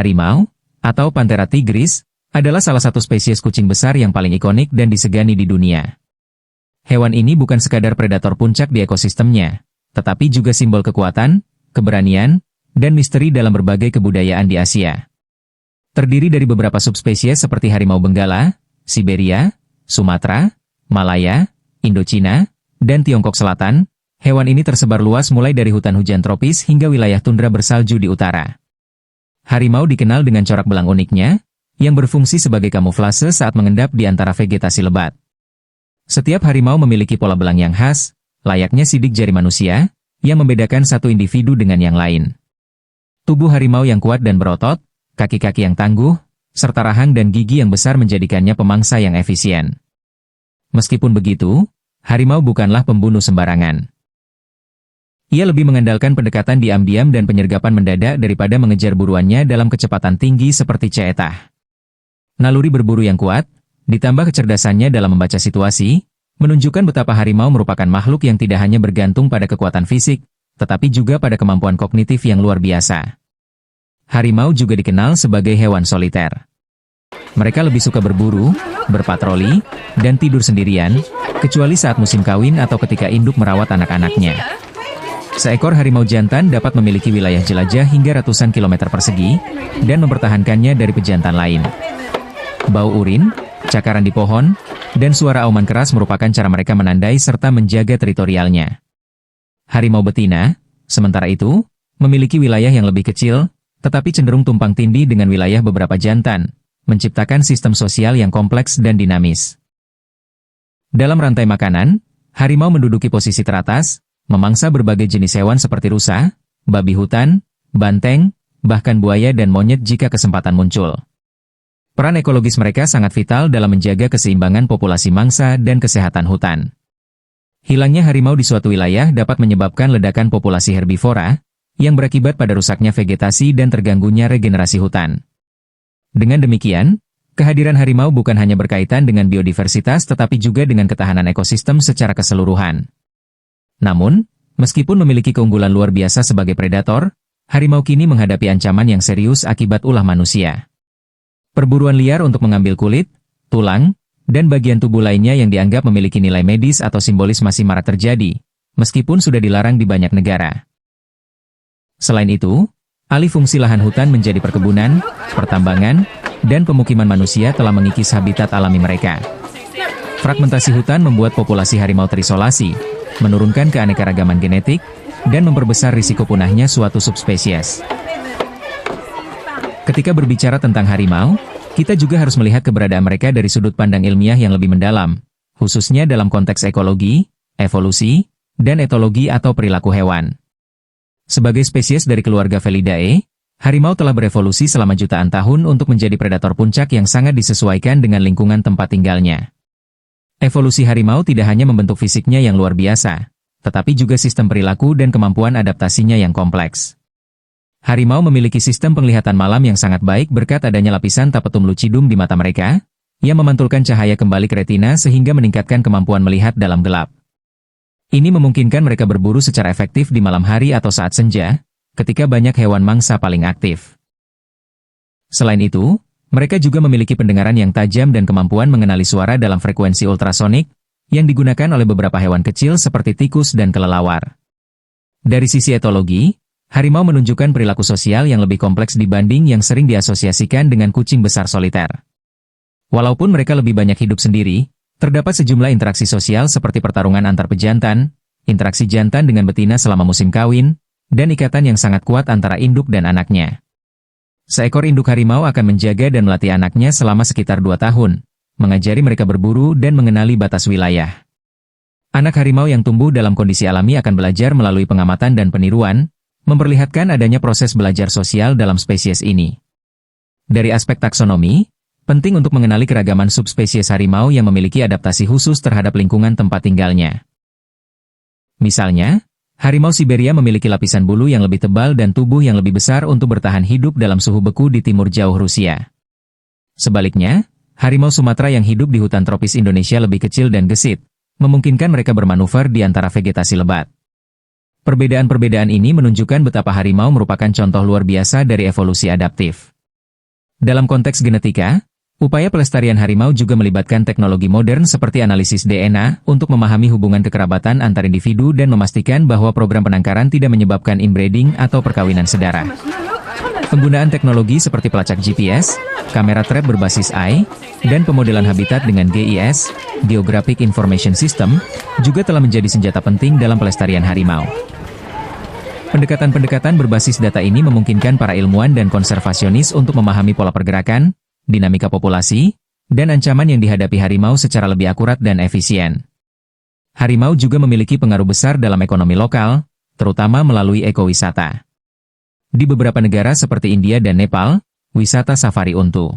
Harimau, atau Panthera tigris, adalah salah satu spesies kucing besar yang paling ikonik dan disegani di dunia. Hewan ini bukan sekadar predator puncak di ekosistemnya, tetapi juga simbol kekuatan, keberanian, dan misteri dalam berbagai kebudayaan di Asia. Terdiri dari beberapa subspesies seperti harimau benggala, Siberia, Sumatera, Malaya, Indochina, dan Tiongkok Selatan. Hewan ini tersebar luas mulai dari hutan hujan tropis hingga wilayah tundra bersalju di utara. Harimau dikenal dengan corak belang uniknya, yang berfungsi sebagai kamuflase saat mengendap di antara vegetasi lebat. Setiap harimau memiliki pola belang yang khas, layaknya sidik jari manusia, yang membedakan satu individu dengan yang lain. Tubuh harimau yang kuat dan berotot, kaki-kaki yang tangguh, serta rahang dan gigi yang besar menjadikannya pemangsa yang efisien. Meskipun begitu, harimau bukanlah pembunuh sembarangan. Ia lebih mengandalkan pendekatan diam-diam dan penyergapan mendadak daripada mengejar buruannya dalam kecepatan tinggi seperti ceetah. Naluri berburu yang kuat, ditambah kecerdasannya dalam membaca situasi, menunjukkan betapa harimau merupakan makhluk yang tidak hanya bergantung pada kekuatan fisik, tetapi juga pada kemampuan kognitif yang luar biasa. Harimau juga dikenal sebagai hewan soliter. Mereka lebih suka berburu, berpatroli, dan tidur sendirian, kecuali saat musim kawin atau ketika induk merawat anak-anaknya. Seekor harimau jantan dapat memiliki wilayah jelajah hingga ratusan kilometer persegi, dan mempertahankannya dari pejantan lain. Bau urin, cakaran di pohon, dan suara auman keras merupakan cara mereka menandai serta menjaga teritorialnya. Harimau betina, sementara itu, memiliki wilayah yang lebih kecil, tetapi cenderung tumpang tindih dengan wilayah beberapa jantan, menciptakan sistem sosial yang kompleks dan dinamis. Dalam rantai makanan, harimau menduduki posisi teratas, memangsa berbagai jenis hewan seperti rusa, babi hutan, banteng, bahkan buaya dan monyet jika kesempatan muncul. Peran ekologis mereka sangat vital dalam menjaga keseimbangan populasi mangsa dan kesehatan hutan. Hilangnya harimau di suatu wilayah dapat menyebabkan ledakan populasi herbivora, yang berakibat pada rusaknya vegetasi dan terganggunya regenerasi hutan. Dengan demikian, kehadiran harimau bukan hanya berkaitan dengan biodiversitas tetapi juga dengan ketahanan ekosistem secara keseluruhan. Namun, meskipun memiliki keunggulan luar biasa sebagai predator, harimau kini menghadapi ancaman yang serius akibat ulah manusia. Perburuan liar untuk mengambil kulit, tulang, dan bagian tubuh lainnya yang dianggap memiliki nilai medis atau simbolis masih marak terjadi, meskipun sudah dilarang di banyak negara. Selain itu, alih fungsi lahan hutan menjadi perkebunan, pertambangan, dan pemukiman manusia telah mengikis habitat alami mereka. Fragmentasi hutan membuat populasi harimau terisolasi, menurunkan keanekaragaman genetik, dan memperbesar risiko punahnya suatu subspesies. Ketika berbicara tentang harimau, kita juga harus melihat keberadaan mereka dari sudut pandang ilmiah yang lebih mendalam, khususnya dalam konteks ekologi, evolusi, dan etologi atau perilaku hewan. Sebagai spesies dari keluarga Felidae, harimau telah berevolusi selama jutaan tahun untuk menjadi predator puncak yang sangat disesuaikan dengan lingkungan tempat tinggalnya. Evolusi harimau tidak hanya membentuk fisiknya yang luar biasa, tetapi juga sistem perilaku dan kemampuan adaptasinya yang kompleks. Harimau memiliki sistem penglihatan malam yang sangat baik berkat adanya lapisan tapetum lucidum di mata mereka, yang memantulkan cahaya kembali ke retina sehingga meningkatkan kemampuan melihat dalam gelap. Ini memungkinkan mereka berburu secara efektif di malam hari atau saat senja, ketika banyak hewan mangsa paling aktif. Selain itu, mereka juga memiliki pendengaran yang tajam dan kemampuan mengenali suara dalam frekuensi ultrasonik, yang digunakan oleh beberapa hewan kecil seperti tikus dan kelelawar. Dari sisi etologi, harimau menunjukkan perilaku sosial yang lebih kompleks dibanding yang sering diasosiasikan dengan kucing besar soliter. Walaupun mereka lebih banyak hidup sendiri, terdapat sejumlah interaksi sosial seperti pertarungan antar pejantan, interaksi jantan dengan betina selama musim kawin, dan ikatan yang sangat kuat antara induk dan anaknya. Seekor induk harimau akan menjaga dan melatih anaknya selama sekitar 2 tahun, mengajari mereka berburu dan mengenali batas wilayah. Anak harimau yang tumbuh dalam kondisi alami akan belajar melalui pengamatan dan peniruan, memperlihatkan adanya proses belajar sosial dalam spesies ini. Dari aspek taksonomi, penting untuk mengenali keragaman subspesies harimau yang memiliki adaptasi khusus terhadap lingkungan tempat tinggalnya. Misalnya, harimau Siberia memiliki lapisan bulu yang lebih tebal dan tubuh yang lebih besar untuk bertahan hidup dalam suhu beku di timur jauh Rusia. Sebaliknya, harimau Sumatera yang hidup di hutan tropis Indonesia lebih kecil dan gesit, memungkinkan mereka bermanuver di antara vegetasi lebat. Perbedaan-perbedaan ini menunjukkan betapa harimau merupakan contoh luar biasa dari evolusi adaptif. Dalam konteks genetika, upaya pelestarian harimau juga melibatkan teknologi modern seperti analisis DNA untuk memahami hubungan kekerabatan antar individu dan memastikan bahwa program penangkaran tidak menyebabkan inbreeding atau perkawinan sedara. Penggunaan teknologi seperti pelacak GPS, kamera trap berbasis AI, dan pemodelan habitat dengan GIS, Geographic Information System, juga telah menjadi senjata penting dalam pelestarian harimau. Pendekatan-pendekatan berbasis data ini memungkinkan para ilmuwan dan konservasionis untuk memahami pola pergerakan, dinamika populasi, dan ancaman yang dihadapi harimau secara lebih akurat dan efisien. Harimau juga memiliki pengaruh besar dalam ekonomi lokal, terutama melalui ekowisata. Di beberapa negara seperti India dan Nepal, wisata safari untu